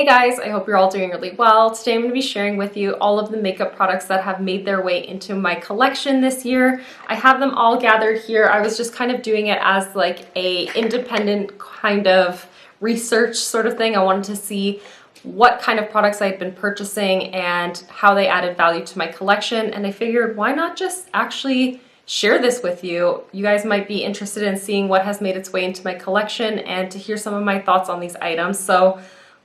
Hey guys, I hope you're all doing really well. Today I'm going to be sharing with you all of the makeup products that have made their way into my collection this year. I have them all gathered here. I was just kind of doing it as like a independent kind of research sort of thing. I wanted to see what kind of products I'd been purchasing and how they added value to my collection, and I figured why not just actually share this with you. You guys might be interested in seeing what has made its way into my collection and to hear some of my thoughts on these items. So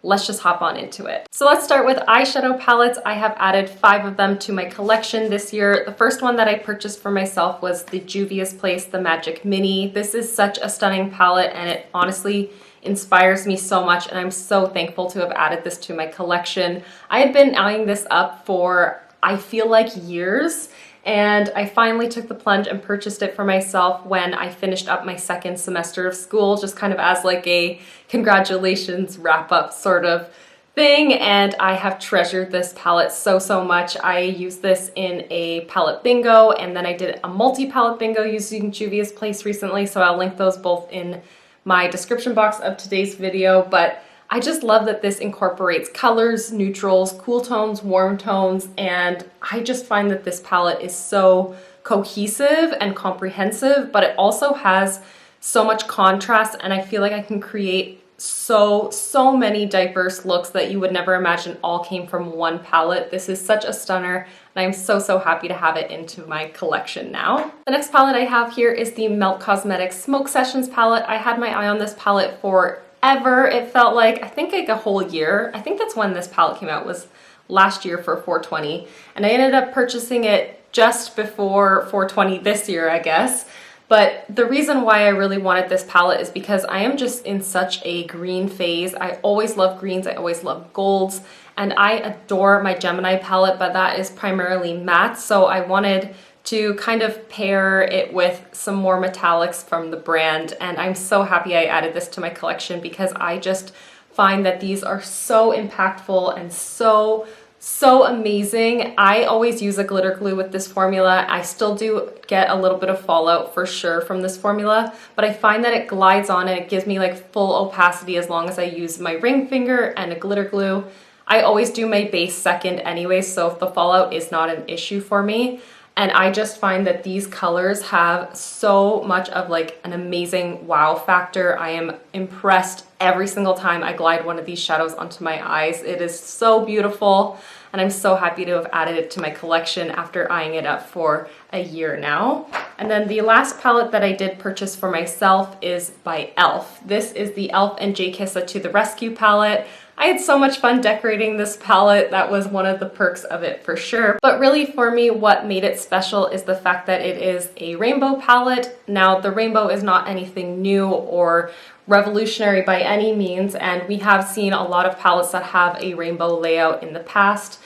let's just hop on into it. So let's start with eyeshadow palettes. I have added 5 of them to my collection this year. The first one that I purchased for myself was the Juvia's Place, the Magic Mini. This is such a stunning palette and it honestly inspires me so much, and I'm so thankful to have added this to my collection. I had been eyeing this up for, I feel like, years, and I finally took the plunge and purchased it for myself when I finished up my second semester of school, just kind of as like a congratulations wrap up sort of thing. And I have treasured this palette so much. I used this in a palette bingo, and then I did a multi-palette bingo using Juvia's Place recently, so I'll link those both in my description box of today's video. But I just love that this incorporates colors, neutrals, cool tones, warm tones, and I just find that this palette is so cohesive and comprehensive, but it also has so much contrast, and I feel like I can create so many diverse looks that you would never imagine all came from one palette. This is such a stunner, and I'm so happy to have it into my collection now. The next palette I have here is the Melt Cosmetics Smoke Sessions palette. I had my eye on this palette forever. It felt like, I think like a whole year. I think that's when this palette came out, was last year for 420, and I ended up purchasing it just before 420 this year, I guess. But the reason why I really wanted this palette is because I am just in such a green phase. I always love greens, I always love golds, and I adore my Gemini palette, but that is primarily matte, so I wanted to kind of pair it with some more metallics from the brand, and I'm so happy I added this to my collection because I just find that these are so impactful and so amazing. I always use a glitter glue with this formula. I still do get a little bit of fallout for sure from this formula, but I find that it glides on and it gives me like full opacity as long as I use my ring finger and a glitter glue. I always do my base second anyway, so if the fallout is not an issue for me. And I just find that these colors have so much of like an amazing wow factor. I am impressed every single time I glide one of these shadows onto my eyes. It is so beautiful, and I'm so happy to have added it to my collection after eyeing it up for a year now. And then the last palette that I did purchase for myself is by e.l.f. This is the e.l.f. and J. Kissa to the Rescue palette. I had so much fun decorating this palette. That was one of the perks of it for sure. But really for me, what made it special is the fact that it is a rainbow palette. Now, the rainbow is not anything new or revolutionary by any means, and we have seen a lot of palettes that have a rainbow layout in the past.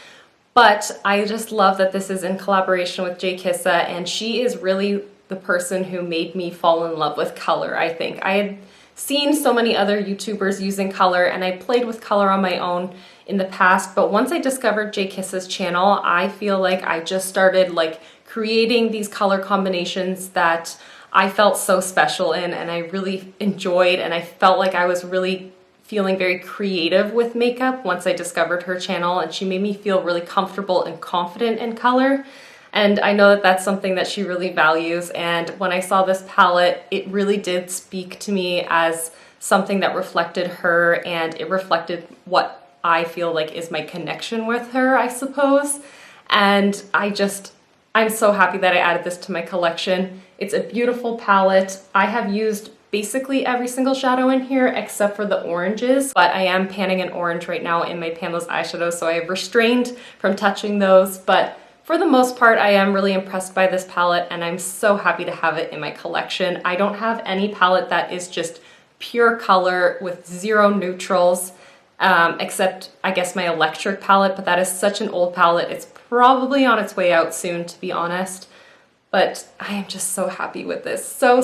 But I just love that this is in collaboration with J. Kissa, and she is really the person who made me fall in love with color, I think. I had seen so many other YouTubers using color, and I played with color on my own in the past, but once I discovered J. Kissa's channel, I feel like I just started like creating these color combinations that I felt so special in, and I really enjoyed, and I felt like I was really feeling very creative with makeup once I discovered her channel, and she made me feel really comfortable and confident in color. And I know that that's something that she really values, and when I saw this palette, it really did speak to me as something that reflected her, and it reflected what I feel like is my connection with her, I suppose. And I'm so happy that I added this to my collection. It's a beautiful palette. I have used basically every single shadow in here except for the oranges, but I am panning an orange right now in my Panless eyeshadow, so I have restrained from touching those. But for the most part, I am really impressed by this palette, and I'm so happy to have it in my collection. I don't have any palette that is just pure color with zero neutrals, except I guess my electric palette, but that is such an old palette. It's probably on its way out soon, to be honest. But I am just so happy with this. So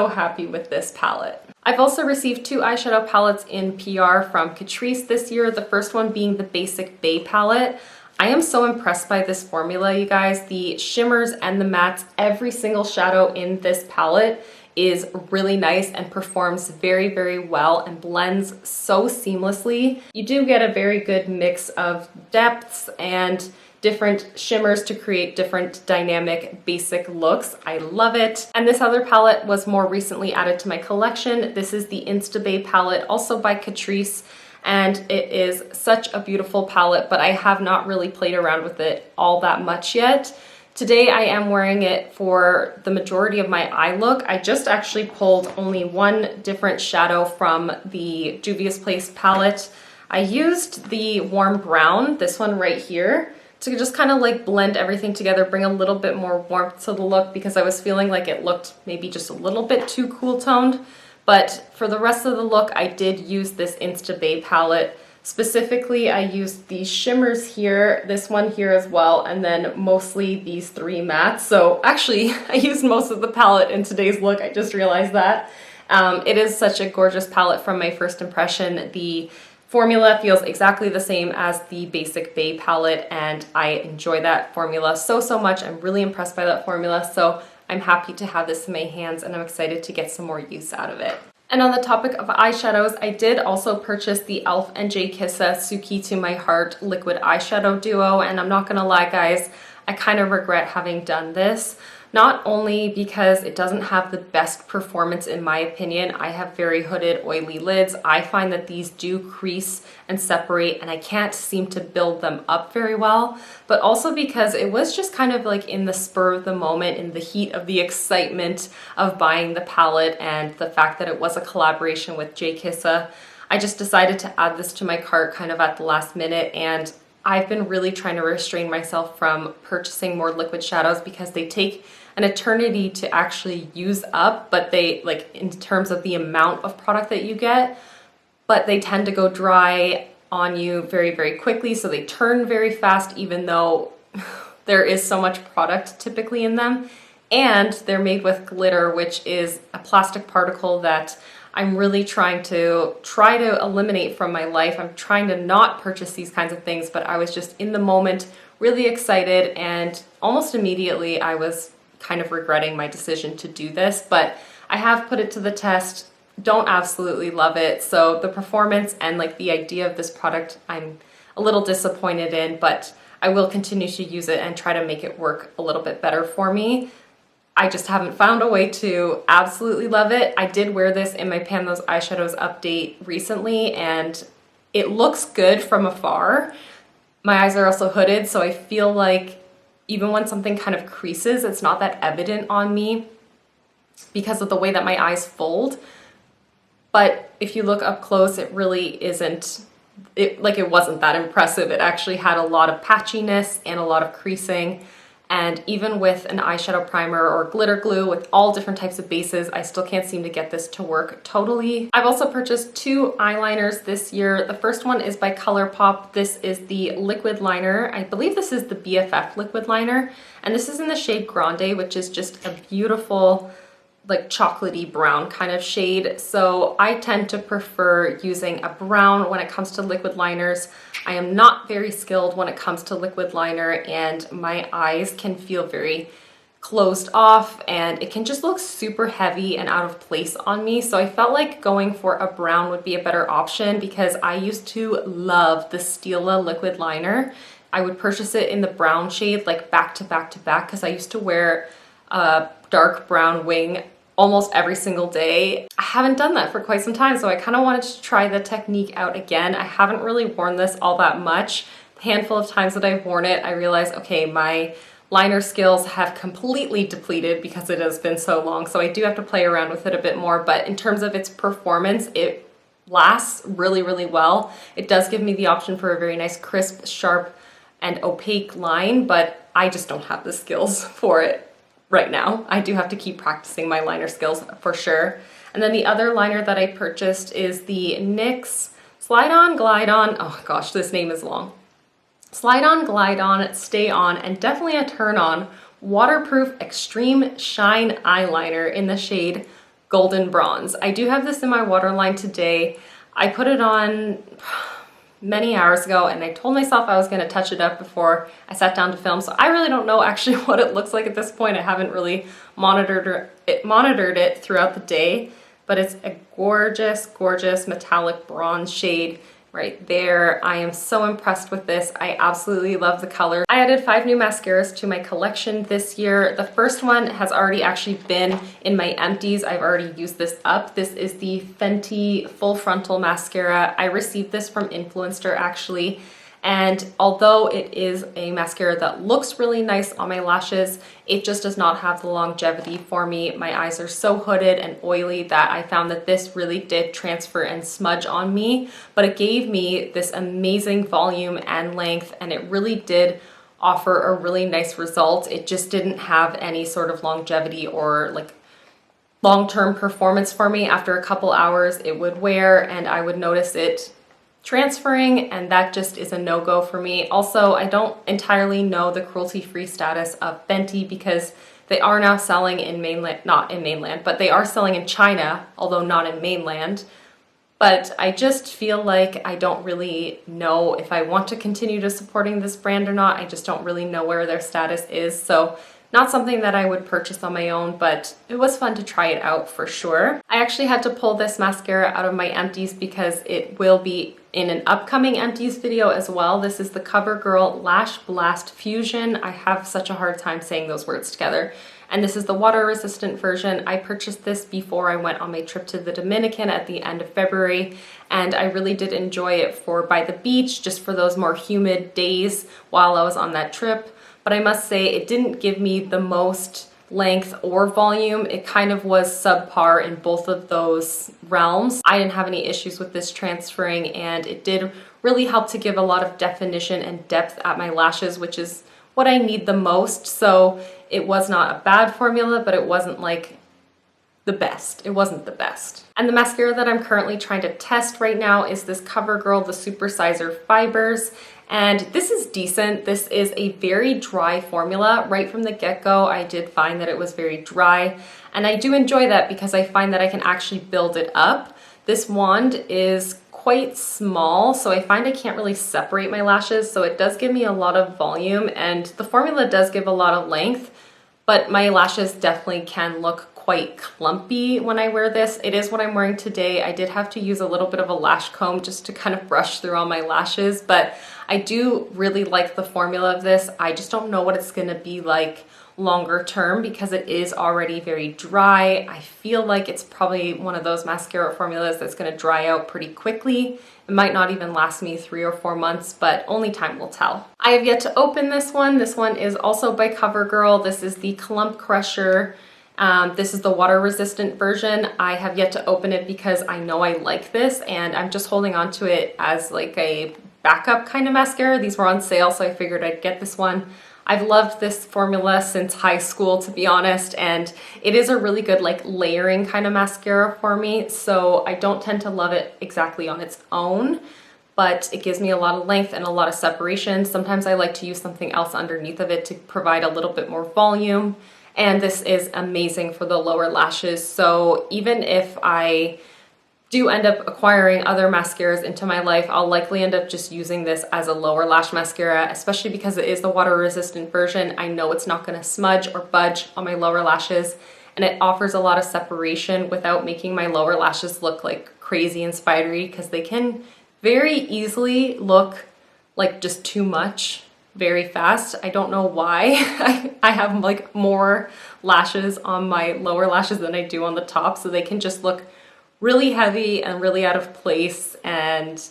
happy with this palette. I've also received 2 eyeshadow palettes in PR from Catrice this year, the first one being the Basic Bay palette. I am so impressed by this formula, you guys. The shimmers and the mattes, every single shadow in this palette is really nice and performs very, very well and blends so seamlessly. You do get a very good mix of depths and different shimmers to create different dynamic basic looks. I love it. And this other palette was more recently added to my collection. This is the Insta palette, also by Catrice, and it is such a beautiful palette, but I have not really played around with it all that much yet. Today I am wearing it for the majority of my eye look. I just actually pulled only one different shadow from the Juvia's Place palette. I used the warm brown, this one right here, to just kind of like blend everything together, bring a little bit more warmth to the look because I was feeling like it looked maybe just a little bit too cool toned. But for the rest of the look, I did use this Insta palette. Specifically, I used these shimmers here, this one here as well, and then mostly these three mattes. So actually, I used most of the palette in today's look. I just realized that. It is such a gorgeous palette from my first impression. The formula feels exactly the same as the basic Bay palette, and I enjoy that formula so much. I'm really impressed by that formula, so I'm happy to have this in my hands, and I'm excited to get some more use out of it. And on the topic of eyeshadows, I did also purchase the e.l.f. and J. Kissa Suki to My Heart liquid eyeshadow duo, and I'm not gonna lie guys, I kind of regret having done this. Not only because it doesn't have the best performance in my opinion. I have very hooded, oily lids. I find that these do crease and separate and I can't seem to build them up very well, but also because it was just kind of like in the spur of the moment, in the heat of the excitement of buying the palette and the fact that it was a collaboration with J. Kissa. I just decided to add this to my cart kind of at the last minute, and I've been really trying to restrain myself from purchasing more liquid shadows because they take an eternity to actually use up, but they, like in terms of the amount of product that you get, but they tend to go dry on you very, very quickly. So they turn very fast, even though there is so much product typically in them. And they're made with glitter, which is a plastic particle that I'm really trying to eliminate from my life. I'm trying to not purchase these kinds of things, but I was just in the moment really excited, and almost immediately I was kind of regretting my decision to do this, but I have put it to the test. Don't absolutely love it. So the performance and like the idea of this product, I'm a little disappointed in, but I will continue to use it and try to make it work a little bit better for me. I just haven't found a way to absolutely love it. I did wear this in my Pan Those Eyeshadows update recently, and it looks good from afar. My eyes are also hooded, so I feel like even when something kind of creases, it's not that evident on me because of the way that my eyes fold. But if you look up close, it really isn't, it wasn't that impressive. It actually had a lot of patchiness and a lot of creasing. And even with an eyeshadow primer or glitter glue with all different types of bases, I still can't seem to get this to work totally. I've also purchased two eyeliners this year. The first one is by ColourPop. This is the liquid liner. I believe this is the BFF liquid liner. And this is in the shade Grande, which is just a beautiful, like chocolatey brown kind of shade. So I tend to prefer using a brown when it comes to liquid liners. I am not very skilled when it comes to liquid liner, and my eyes can feel very closed off and it can just look super heavy and out of place on me. So I felt like going for a brown would be a better option because I used to love the Stila liquid liner. I would purchase it in the brown shade like back to back to back because I used to wear a dark brown wing almost every single day. I haven't done that for quite some time, so I kind of wanted to try the technique out again. I haven't really worn this all that much. The handful of times that I've worn it, I realized, okay, my liner skills have completely depleted because it has been so long, so I do have to play around with it a bit more, but in terms of its performance, it lasts really, really well. It does give me the option for a very nice, crisp, sharp, and opaque line, but I just don't have the skills for it right now. I do have to keep practicing my liner skills for sure. And then the other liner that I purchased is the NYX Slide On, Glide On, oh gosh, this name is long. Slide On, Glide On, Stay On, and definitely a turn on waterproof extreme shine eyeliner in the shade Golden Bronze. I do have this in my waterline today. I put it on many hours ago, and I told myself I was going to touch it up before I sat down to film, so I really don't know actually what it looks like at this point. I haven't really monitored it throughout the day, but it's a gorgeous, gorgeous metallic bronze shade right there. I am so impressed with this. I absolutely love the color. I added 5 new mascaras to my collection this year. The first one has already actually been in my empties. I've already used this up. This is the Fenty Full Frontal Mascara. I received this from Influencer actually. And although it is a mascara that looks really nice on my lashes, it just does not have the longevity for me. My eyes are so hooded and oily that I found that this really did transfer and smudge on me, but it gave me this amazing volume and length, and it really did offer a really nice result. It just didn't have any sort of longevity or like long-term performance for me. After a couple hours, it would wear and I would notice it transferring, and that just is a no-go for me. Also, I don't entirely know the cruelty-free status of Fenty because they are now selling in mainland, not in mainland, but they are selling in China, although not in mainland. But I just feel like I don't really know if I want to continue to supporting this brand or not. I just don't really know where their status is. So not something that I would purchase on my own, but it was fun to try it out for sure. I actually had to pull this mascara out of my empties because it will be in an upcoming empties video as well. This is the CoverGirl Lash Blast Fusion. I have such a hard time saying those words together. And this is the water resistant version. I purchased this before I went on my trip to the Dominican at the end of February, and I really did enjoy it for by the beach, just for those more humid days while I was on that trip. But I must say it didn't give me the most length or volume. It kind of was subpar in both of those realms. I didn't have any issues with this transferring, and it did really help to give a lot of definition and depth at my lashes, which is what I need the most. So it was not a bad formula, but it wasn't like the best. It wasn't the best. And the mascara that I'm currently trying to test right now is this CoverGirl the Supersizer Fibers. And this is decent. This is a very dry formula. Right from the get-go, I did find that it was very dry. And I do enjoy that because I find that I can actually build it up. This wand is quite small, so I find I can't really separate my lashes. So it does give me a lot of volume, and the formula does give a lot of length, but my lashes definitely can look quite clumpy when I wear this. It is what I'm wearing today. I did have to use a little bit of a lash comb just to kind of brush through all my lashes, but I do really like the formula of this. I just don't know what it's gonna be like longer term because it is already very dry. I feel like it's probably one of those mascara formulas that's gonna dry out pretty quickly. It might not even last me 3 or 4 months, but only time will tell. I have yet to open this one. This one is also by CoverGirl. This is the Clump Crusher. This is the water resistant version. I have yet to open it because I know I like this, and I'm just holding on to it as like a backup kind of mascara. These were on sale, so I figured I'd get this one. I've loved this formula since high school, to be honest, and it is a really good like layering kind of mascara for me, so I don't tend to love it exactly on its own, but it gives me a lot of length and a lot of separation. Sometimes I like to use something else underneath of it to provide a little bit more volume. And this is amazing for the lower lashes. So even if I do end up acquiring other mascaras into my life, I'll likely end up just using this as a lower lash mascara, especially because it is the water resistant version. I know it's not gonna smudge or budge on my lower lashes, and it offers a lot of separation without making my lower lashes look like crazy and spidery, because they can very easily look like just too much very fast. I don't know why. I have like more lashes on my lower lashes than I do on the top, so they can just look really heavy and really out of place, and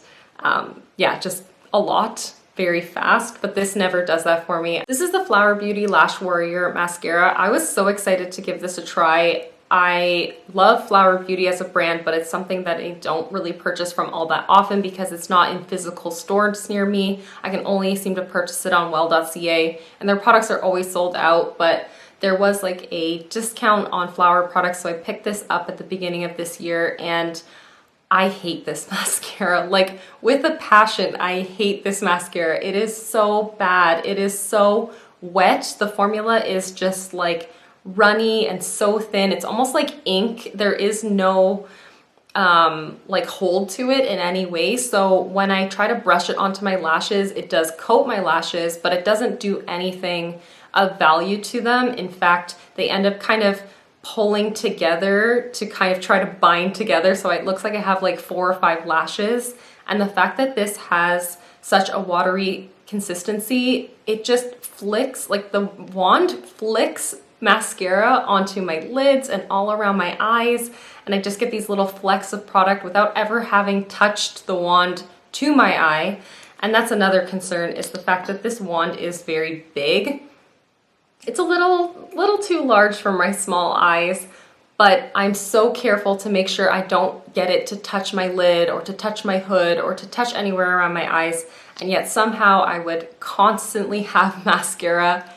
yeah, just a lot very fast, but this never does that for me. This is the Flower Beauty Lash Warrior Mascara. I was so excited to give this a try. I love Flower Beauty as a brand, but it's something that I don't really purchase from all that often because it's not in physical stores near me. I can only seem to purchase it on well.ca, and their products are always sold out, but there was like a discount on flower products, so I picked this up at the beginning of this year, and I hate this mascara. Like, with a passion, I hate this mascara. It is so bad. It is so wet. The formula is just like runny and so thin. It's almost like ink. There is no like hold to it in any way. So when I try to brush it onto my lashes, it does coat my lashes, but it doesn't do anything of value to them. In fact, they end up kind of pulling together to kind of try to bind together. So it looks like I have like 4 or 5 lashes. And the fact that this has such a watery consistency, it just flicks, like the wand flicks mascara onto my lids and all around my eyes, and I just get these little flecks of product without ever having touched the wand to my eye. And that's another concern, is the fact that this wand is very big. It's a little too large for my small eyes, but I'm so careful to make sure I don't get it to touch my lid or to touch my hood or to touch anywhere around my eyes, and yet somehow I would constantly have mascara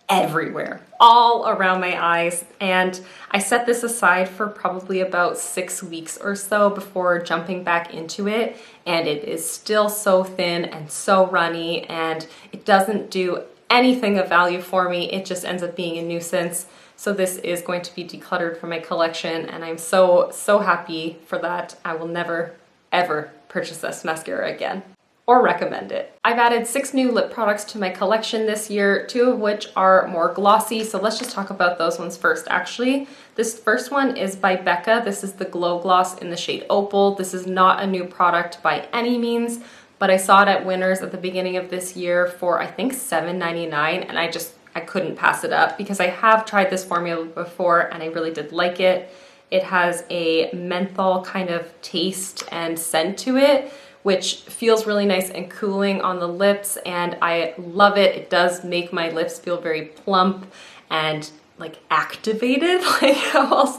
everywhere, all around my eyes. And I set this aside for probably about 6 weeks or so before jumping back into it, and it is still so thin and so runny, and it doesn't do anything of value for me. It just ends up being a nuisance. So this is going to be decluttered from my collection, and I'm so happy for that. I will never ever purchase this mascara again or recommend it. I've added 6 new lip products to my collection this year, 2 of which are more glossy. So let's just talk about those ones first, actually. This first one is by Becca. This is the Glow Gloss in the shade Opal. This is not a new product by any means, but I saw it at Winners at the beginning of this year for I think $7.99, and I couldn't pass it up because I have tried this formula before and I really did like it. It has a menthol kind of taste and scent to it, which feels really nice and cooling on the lips, and I love it. It does make my lips feel very plump and like activated. Like how else?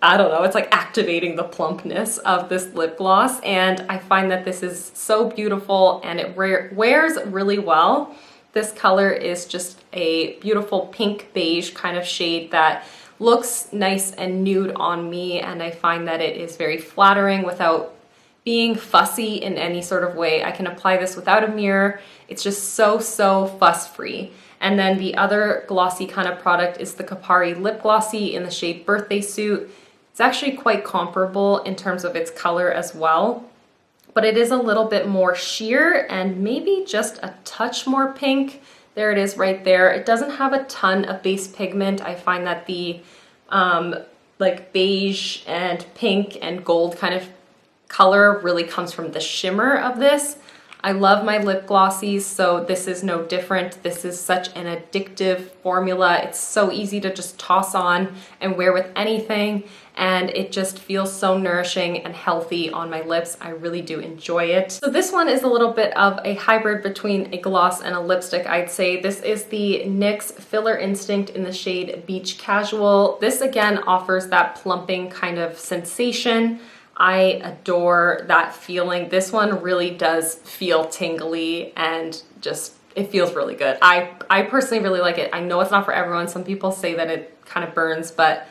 I don't know, it's like activating the plumpness of this lip gloss, and I find that this is so beautiful and it wears really well. This color is just a beautiful pink beige kind of shade that looks nice and nude on me, and I find that it is very flattering without being fussy in any sort of way. I can apply this without a mirror. It's just so fuss-free. And then the other glossy kind of product is the Kapari Lip Glossy in the shade Birthday Suit. It's actually quite comparable in terms of its color as well, but it is a little bit more sheer and maybe just a touch more pink. There it is right there. It doesn't have a ton of base pigment. I find that the like beige and pink and gold kind of color really comes from the shimmer of this. I love my lip glossies, so this is no different. This is such an addictive formula. It's so easy to just toss on and wear with anything, and it just feels so nourishing and healthy on my lips. I really do enjoy it. So this one is a little bit of a hybrid between a gloss and a lipstick, I'd say. This is the NYX Filler Instinct in the shade Beach Casual. This again offers that plumping kind of sensation. I adore that feeling. This one really does feel tingly and just, it feels really good. I personally really like it. I know it's not for everyone. Some people say that it kind of burns, but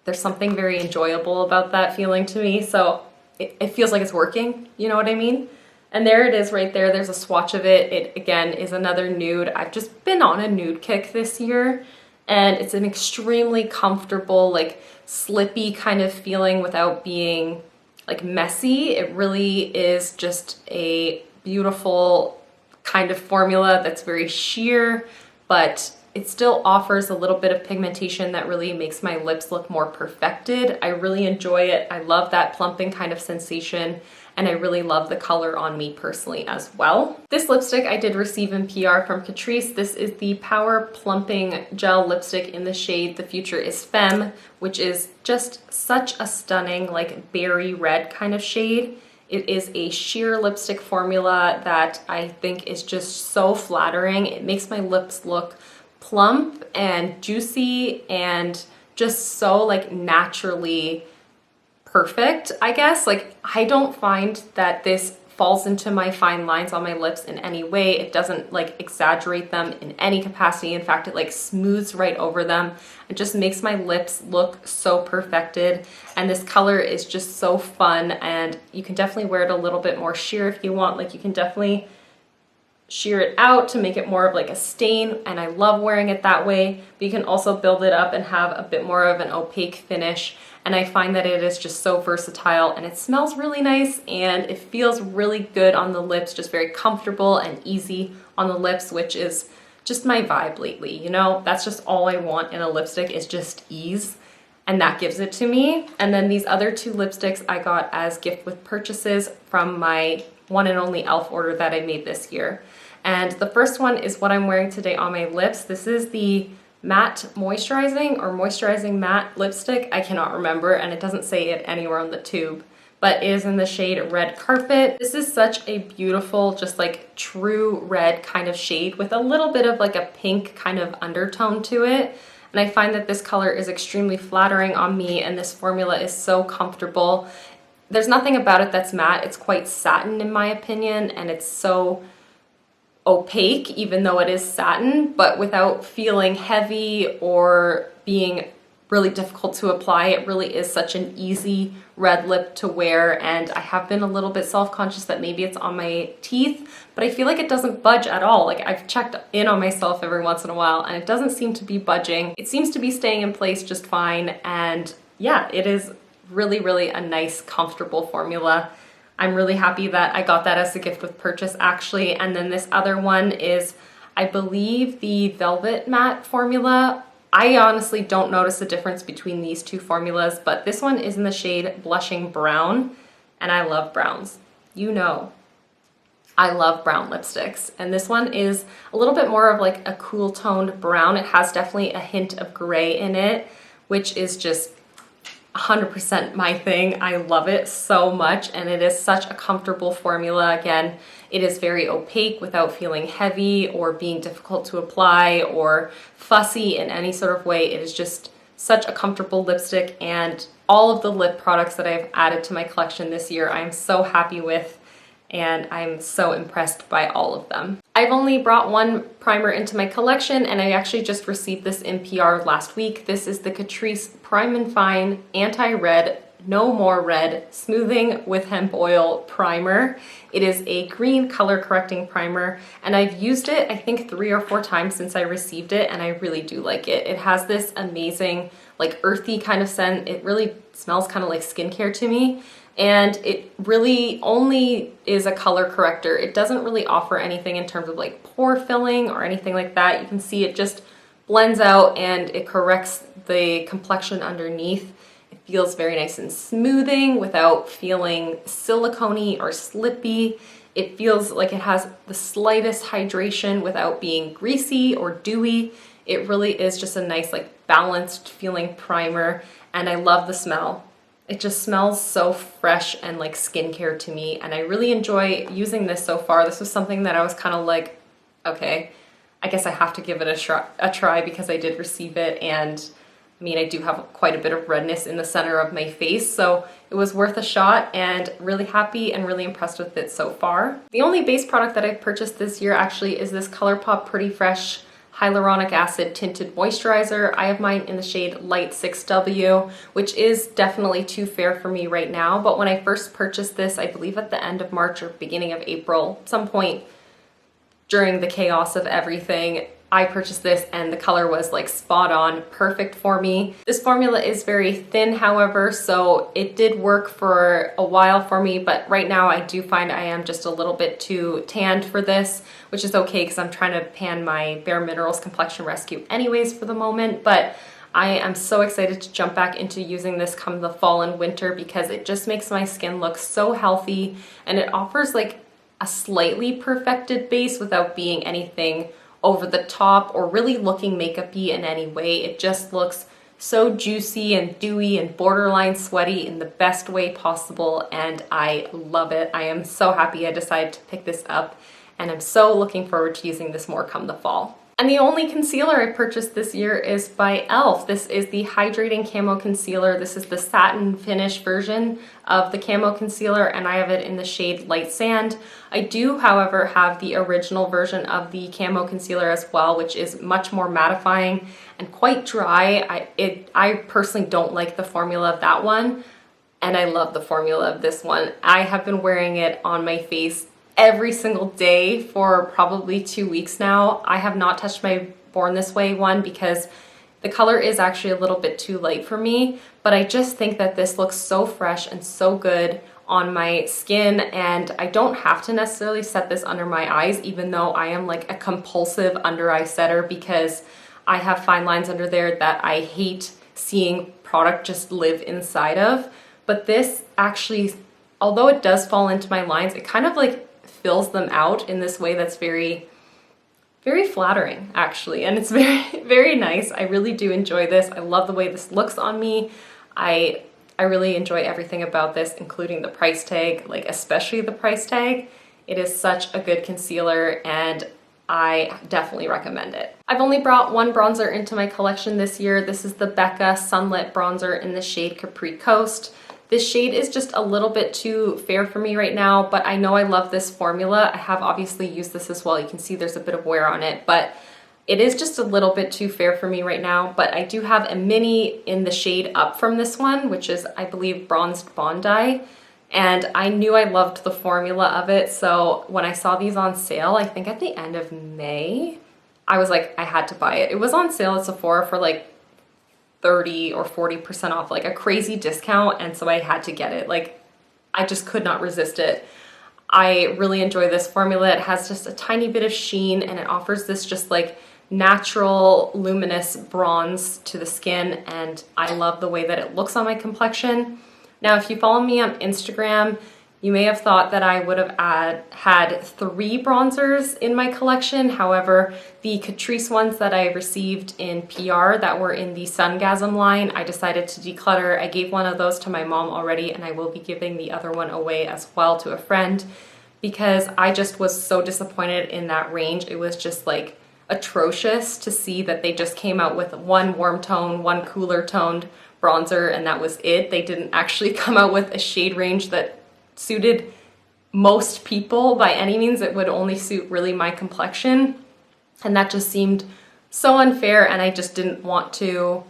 there's something very enjoyable about that feeling to me. So it feels like it's working, you know what I mean? And there it is right there. There's a swatch of it. It again is another nude. I've just been on a nude kick this year, and it's an extremely comfortable, like slippy kind of feeling without being like messy. It really is just a beautiful kind of formula that's very sheer, but it still offers a little bit of pigmentation that really makes my lips look more perfected. I really enjoy it. I love that plumping kind of sensation, and I really love the color on me personally as well. This lipstick I did receive in PR from Catrice. This is the Power Plumping Gel Lipstick in the shade The Future is Femme, which is just such a stunning like berry red kind of shade. It is a sheer lipstick formula that I think is just so flattering. It makes my lips look plump and juicy and just so like naturally perfect, I guess. Like I don't find that this falls into my fine lines on my lips in any way. It doesn't like exaggerate them in any capacity. In fact, it like smooths right over them. It just makes my lips look so perfected. And this color is just so fun, and you can definitely wear it a little bit more sheer if you want. Like you can definitely shear it out to make it more of like a stain, and I love wearing it that way, but you can also build it up and have a bit more of an opaque finish. And I find that it is just so versatile, and it smells really nice, and it feels really good on the lips, just very comfortable and easy on the lips, which is just my vibe lately, you know? That's just all I want in a lipstick, is just ease, and that gives it to me. And then these other two lipsticks I got as gift with purchases from my one and only e.l.f. order that I made this year. And the first one is what I'm wearing today on my lips. This is the matte moisturizing or moisturizing matte lipstick. I cannot remember, and it doesn't say it anywhere on the tube, but it is in the shade Red Carpet. This is such a beautiful, just like true red kind of shade with a little bit of like a pink kind of undertone to it. And I find that this color is extremely flattering on me, and this formula is so comfortable. There's nothing about it that's matte. It's quite satin in my opinion, and it's so opaque even though it is satin, but without feeling heavy or being really difficult to apply. It really is such an easy red lip to wear, and I have been a little bit self-conscious that maybe it's on my teeth, but I feel like it doesn't budge at all. Like, I've checked in on myself every once in a while and it doesn't seem to be budging. It seems to be staying in place just fine, and yeah, it is really, really a nice, comfortable formula. I'm really happy that I got that as a gift with purchase actually. And then this other one is, I believe, the Velvet Matte formula. I honestly don't notice a difference between these two formulas, but this one is in the shade Blushing Brown, and I love browns. You know, I love brown lipsticks. And this one is a little bit more of like a cool toned brown. It has definitely a hint of gray in it, which is just 100% my thing. I love it so much, and it is such a comfortable formula. Again, it is very opaque without feeling heavy or being difficult to apply or fussy in any sort of way. It is just such a comfortable lipstick, and all of the lip products that I've added to my collection this year, I'm so happy with, and I'm so impressed by all of them. I've only brought one primer into my collection, and I actually just received this in PR last week. This is the Catrice Prime and Fine Anti-Red No More Red Smoothing with Hemp Oil Primer. It is a green color correcting primer, and I've used it I think 3 or 4 times since I received it, and I really do like it. It has this amazing like earthy kind of scent. It really smells kind of like skincare to me. And it really only is a color corrector. It doesn't really offer anything in terms of like pore filling or anything like that. You can see it just blends out and it corrects the complexion underneath. It feels very nice and smoothing without feeling silicone-y or slippy. It feels like it has the slightest hydration without being greasy or dewy. It really is just a nice like balanced feeling primer, and I love the smell. It just smells so fresh and like skincare to me, and I really enjoy using this so far. This was something that I was kind of like, okay, I guess I have to give it a try because I did receive it, and I mean, I do have quite a bit of redness in the center of my face, so it was worth a shot, and really happy and really impressed with it so far. The only base product that I've purchased this year actually is this ColourPop Pretty Fresh Hyaluronic Acid Tinted Moisturizer. I have mine in the shade Light 6W, which is definitely too fair for me right now, but when I first purchased this, I believe at the end of March or beginning of April, some point during the chaos of everything, I purchased this and the color was like spot on, perfect for me. This formula is very thin, however, so it did work for a while for me, but right now I do find I am just a little bit too tanned for this, which is okay because I'm trying to pan my Bare Minerals Complexion Rescue anyways for the moment, but I am so excited to jump back into using this come the fall and winter because it just makes my skin look so healthy, and it offers like a slightly perfected base without being anything over the top or really looking makeup-y in any way. It just looks so juicy and dewy and borderline sweaty in the best way possible, and I love it. I am so happy I decided to pick this up, and I'm so looking forward to using this more come the fall. And the only concealer I purchased this year is by e.l.f. This is the Hydrating Camo Concealer. This is the satin finish version of the camo concealer, and I have it in the shade Light Sand. I do, however, have the original version of the camo concealer as well, which is much more mattifying and quite dry. I personally don't like the formula of that one, and I love the formula of this one. I have been wearing it on my face every single day for probably 2 weeks now. I have not touched my Born This Way one because the color is actually a little bit too light for me, but I just think that this looks so fresh and so good on my skin, and I don't have to necessarily set this under my eyes, even though I am like a compulsive under eye setter because I have fine lines under there that I hate seeing product just live inside of. But this actually, although it does fall into my lines, it kind of like fills them out in this way that's very flattering actually, and it's very nice. I really do enjoy this. I love the way this looks on me. I really enjoy everything about this, including the price tag, like especially the price tag. It is such a good concealer and I definitely recommend it. I've only brought one bronzer into my collection this year. This is the Becca Sunlit Bronzer in the shade Capri Coast. This shade is just a little bit too fair for me right now, but I know I love this formula. I have obviously used this as well. You can see there's a bit of wear on it, but it is just a little bit too fair for me right now. But I do have a mini in the shade up from this one, which is, I believe, Bronzed Bondi. And I knew I loved the formula of it. So when I saw these on sale, I think at the end of May, I was like, I had to buy it. It was on sale at Sephora for like 30 or 40% off, like a crazy discount, and so I had to get it. Like, I just could not resist it. I really enjoy this formula. It has just a tiny bit of sheen and it offers this just like natural luminous bronze to the skin, and I love the way that it looks on my complexion. Now, if you follow me on Instagram, you may have thought that I would have had 3 bronzers in my collection. However, the Catrice ones that I received in PR that were in the Sungasm line, I decided to declutter. I gave one of those to my mom already, and I will be giving the other one away as well to a friend because I just was so disappointed in that range. It was just like atrocious to see that they just came out with one warm tone, one cooler toned bronzer, and that was it. They didn't actually come out with a shade range that suited most people by any means. It would only suit really my complexion, and that just seemed so unfair, and I just didn't want to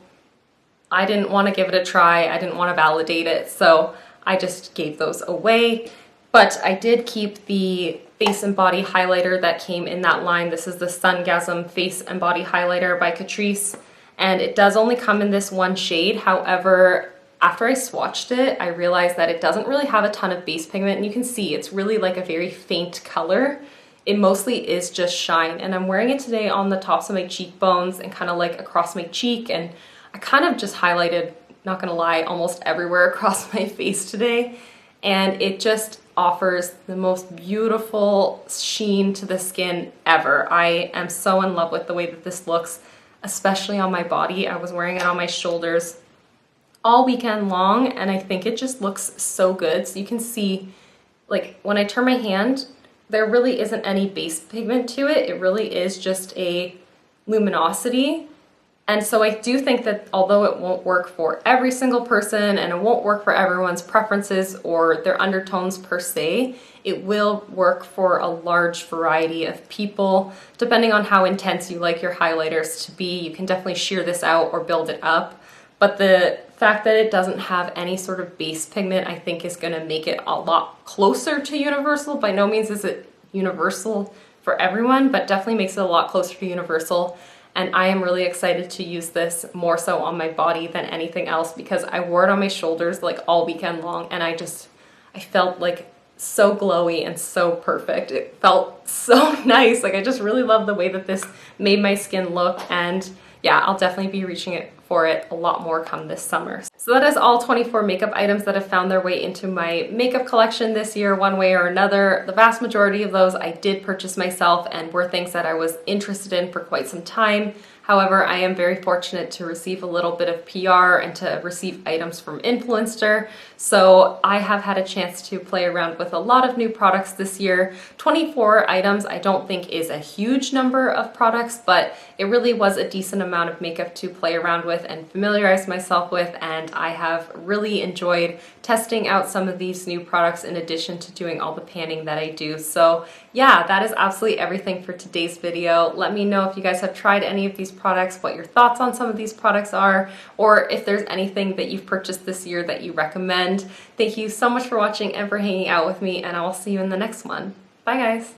give it a try. I didn't want to validate it, so I just gave those away. But I did keep the face and body highlighter that came in that line. This is the Sungasm Face and Body Highlighter by Catrice, and it does only come in this one shade. However, after I swatched it, I realized that it doesn't really have a ton of base pigment, and you can see it's really like a very faint color. It mostly is just shine, and I'm wearing it today on the tops of my cheekbones and kind of like across my cheek, and I kind of just highlighted, not gonna lie, almost everywhere across my face today, and it just offers the most beautiful sheen to the skin ever. I am so in love with the way that this looks, especially on my body. I was wearing it on my shoulders all weekend long, and I think it just looks so good. So you can see, like, when I turn my hand, there really isn't any base pigment to it. It really is just a luminosity. And so I do think that although it won't work for every single person and it won't work for everyone's preferences or their undertones per se, it will work for a large variety of people. Depending on how intense you like your highlighters to be, you can definitely sheer this out or build it up. But the fact that it doesn't have any sort of base pigment, I think, is going to make it a lot closer to universal. By no means is it universal for everyone, but definitely makes it a lot closer to universal. And I am really excited to use this more so on my body than anything else because I wore it on my shoulders like all weekend long, and I felt like so glowy and so perfect. It felt so nice. Like, I just really love the way that this made my skin look, and yeah, I'll definitely be reaching for it a lot more come this summer. So that is all 24 makeup items that have found their way into my makeup collection this year, one way or another. The vast majority of those I did purchase myself and were things that I was interested in for quite some time. However, I am very fortunate to receive a little bit of PR and to receive items from Influencer. So I have had a chance to play around with a lot of new products this year. 24 items I don't think is a huge number of products, but it really was a decent amount of makeup to play around with and familiarize myself with, and I have really enjoyed testing out some of these new products in addition to doing all the panning that I do. So yeah, that is absolutely everything for today's video. Let me know if you guys have tried any of these products, what your thoughts on some of these products are, or if there's anything that you've purchased this year that you recommend. Thank you so much for watching and for hanging out with me, and I will see you in the next one. Bye guys.